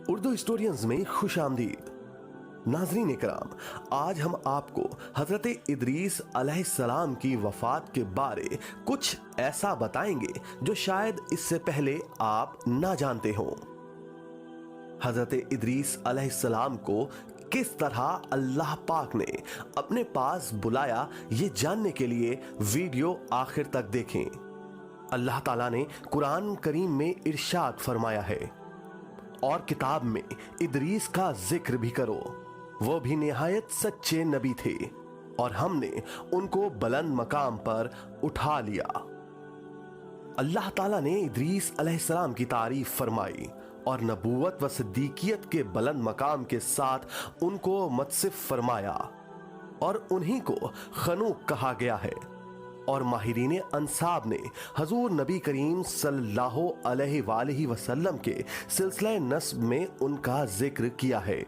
Urdu historians میں خوش آمدید۔ ناظرین اکرام، آج ہم آپ کو حضرت ادریس علیہ السلام کی وفات کے بارے کچھ ایسا بتائیں گے جو شاید اس سے پہلے آپ نہ جانتے ہوں۔ حضرت ادریس علیہ السلام کو کس طرح اللہ پاک نے اپنے پاس بلایا، یہ جاننے کے لیے ویڈیو آخر تک دیکھیں۔ اللہ تعالیٰ نے قرآن کریم میں ارشاد فرمایا ہے، اور کتاب میں ادریس کا ذکر بھی کرو، وہ بھی نہایت سچے نبی تھے اور ہم نے ان کو بلند مقام پر اٹھا لیا۔ اللہ تعالیٰ نے ادریس علیہ السلام کی تعریف فرمائی اور نبوت و صدیقیت کے بلند مقام کے ساتھ ان کو متصف فرمایا، اور انہی کو خنوق کہا گیا ہے، اور ماہرین انساب نے حضور نبی کریم صلی اللہ علیہ وآلہ وسلم کے سلسلہ نسب میں ان کا ذکر کیا ہے۔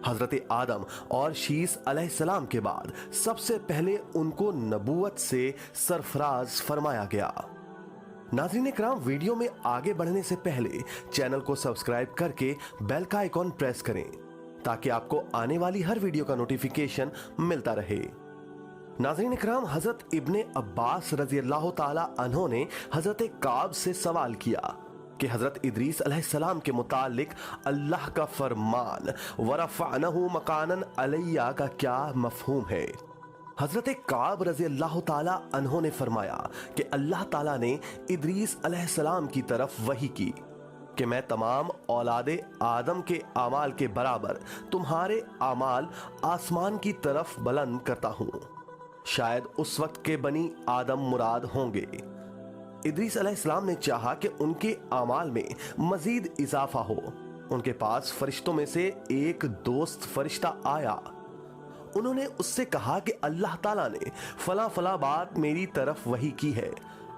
حضرت آدم اور شیس علیہ السلام کے بعد سب سے پہلے ان کو نبوت سے سرفراز فرمایا گیا۔ ناظرین اکرام، ویڈیو میں آگے بڑھنے سے پہلے چینل کو سبسکرائب کر کے بیل کا آئیکن پریس کریں تاکہ آپ کو آنے والی ہر ویڈیو کا نوٹیفیکیشن ملتا رہے۔ ناظرین اکرام، حضرت ابن عباس رضی اللہ تعالی عنہ نے حضرت کعب سے سوال کیا کہ حضرت ادریس علیہ السلام کے متعلق اللہ کا فرمان وَرَفَعْنَهُ مَكَانًا عَلِيًّا کا کیا مفہوم ہے؟ حضرت کعب رضی اللہ تعالی عنہ نے فرمایا کہ اللہ تعالیٰ نے ادریس علیہ السلام کی طرف وحی کی کہ میں تمام اولاد آدم کے اعمال کے برابر تمہارے اعمال آسمان کی طرف بلند کرتا ہوں، شاید اس وقت کے بنی آدم مراد ہوں گے۔ ادریس علیہ السلام نے چاہا کہ ان کے اعمال میں مزید اضافہ ہو۔ ان کے پاس فرشتوں میں سے ایک دوست فرشتہ آیا، انہوں نے اس سے کہا کہ اللہ تعالیٰ نے فلاں فلاں بات میری طرف وحی کی ہے،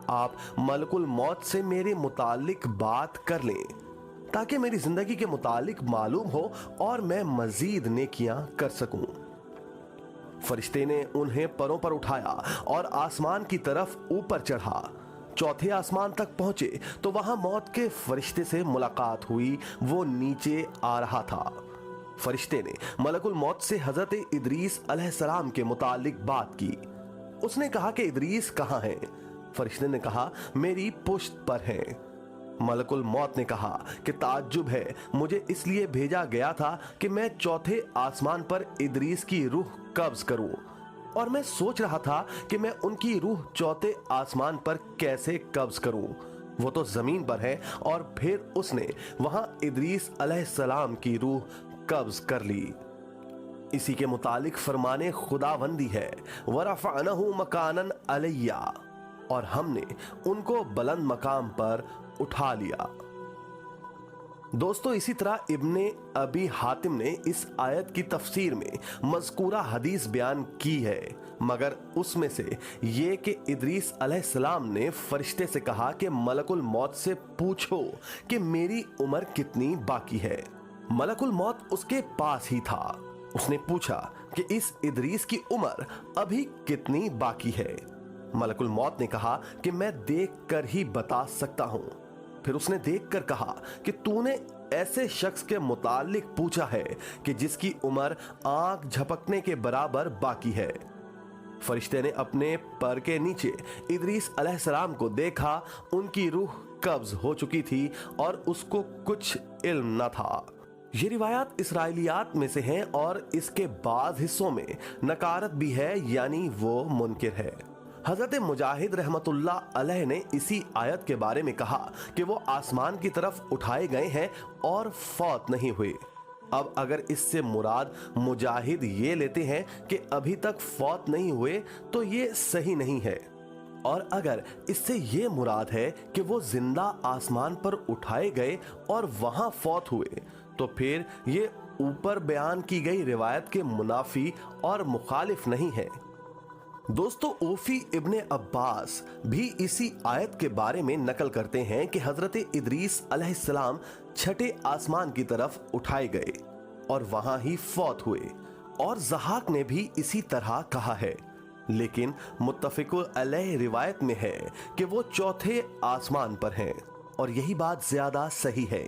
آپ ملک الموت سے میرے متعلق بات کر لیں تاکہ میری زندگی کے متعلق معلوم ہو اور میں مزید نیکیاں کر سکوں۔ فرشتے نے انہیں پروں پر اٹھایا اور آسمان کی طرف اوپر چڑھا۔ چوتھے آسمان تک پہنچے تو وہاں موت کے فرشتے سے ملاقات ہوئی، وہ نیچے آ رہا تھا۔ فرشتے نے ملک الموت سے حضرت ادریس علیہ السلام کے متعلق بات کی۔ اس نے کہا کہ ادریس کہاں ہیں؟ فرشتے نے کہا میری پشت پر ہیں۔ ملک الموت نے کہا کہ تعجب ہے، مجھے اس لیے بھیجا گیا تھا کہ میں چوتھے آسمان پر ادریس کی روح قبض کروں، اور میں سوچ رہا تھا کہ میں ان کی روح چوتھے آسمان پر کیسے قبض کروں، وہ تو زمین پر ہے۔ اور پھر اس نے وہاں ادریس علیہ السلام کی روح قبض کر لی۔ اسی کے متعلق فرمانے خداوندی ہے وَرَفَعْنَهُ مَكَانًا عَلِيًّا، اور ہم نے ان کو بلند مقام پر اٹھا لیا۔ دوستو، اسی طرح ابن ابی حاتم نے اس آیت کی تفسیر میں مذکورہ حدیث بیان کی ہے، مگر اس میں سے یہ کہ ادریس علیہ السلام نے فرشتے سے کہا کہ ملک الموت سے پوچھو کہ میری عمر کتنی باقی ہے۔ ملک الموت اس کے پاس ہی تھا۔ اس نے پوچھا کہ اس ادریس کی عمر ابھی کتنی باقی ہے؟ ملک الموت نے کہا کہ میں دیکھ کر ہی بتا سکتا ہوں۔ پھر اس نے دیکھ کر کہا کہ تو نے ایسے شخص کے متعلق پوچھا ہے کہ جس کی عمر آنکھ جھپکنے کے برابر باقی ہے۔ فرشتے نے اپنے پر کے نیچے ادریس علیہ السلام کو دیکھا، ان کی روح قبض ہو چکی تھی اور اس کو کچھ علم نہ تھا۔ یہ روایات اسرائیلیات میں سے ہیں اور اس کے بعض حصوں میں نکارت بھی ہے، یعنی وہ منکر ہے۔ حضرت مجاہد رحمت اللہ علیہ نے اسی آیت کے بارے میں کہا کہ وہ آسمان کی طرف اٹھائے گئے ہیں اور فوت نہیں ہوئے۔ اب اگر اس سے مراد مجاہد یہ لیتے ہیں کہ ابھی تک فوت نہیں ہوئے تو یہ صحیح نہیں ہے، اور اگر اس سے یہ مراد ہے کہ وہ زندہ آسمان پر اٹھائے گئے اور وہاں فوت ہوئے تو پھر یہ اوپر بیان کی گئی روایت کے منافی اور مخالف نہیں ہے۔ دوستو، اوفی ابن عباس بھی اسی آیت کے بارے میں نقل کرتے ہیں کہ حضرت ادریس علیہ السلام چھٹے آسمان کی طرف اٹھائے گئے اور وہاں ہی فوت ہوئے، اور ضحاک نے بھی اسی طرح کہا ہے، لیکن متفق علیہ روایت میں ہے کہ وہ چوتھے آسمان پر ہیں، اور یہی بات زیادہ صحیح ہے۔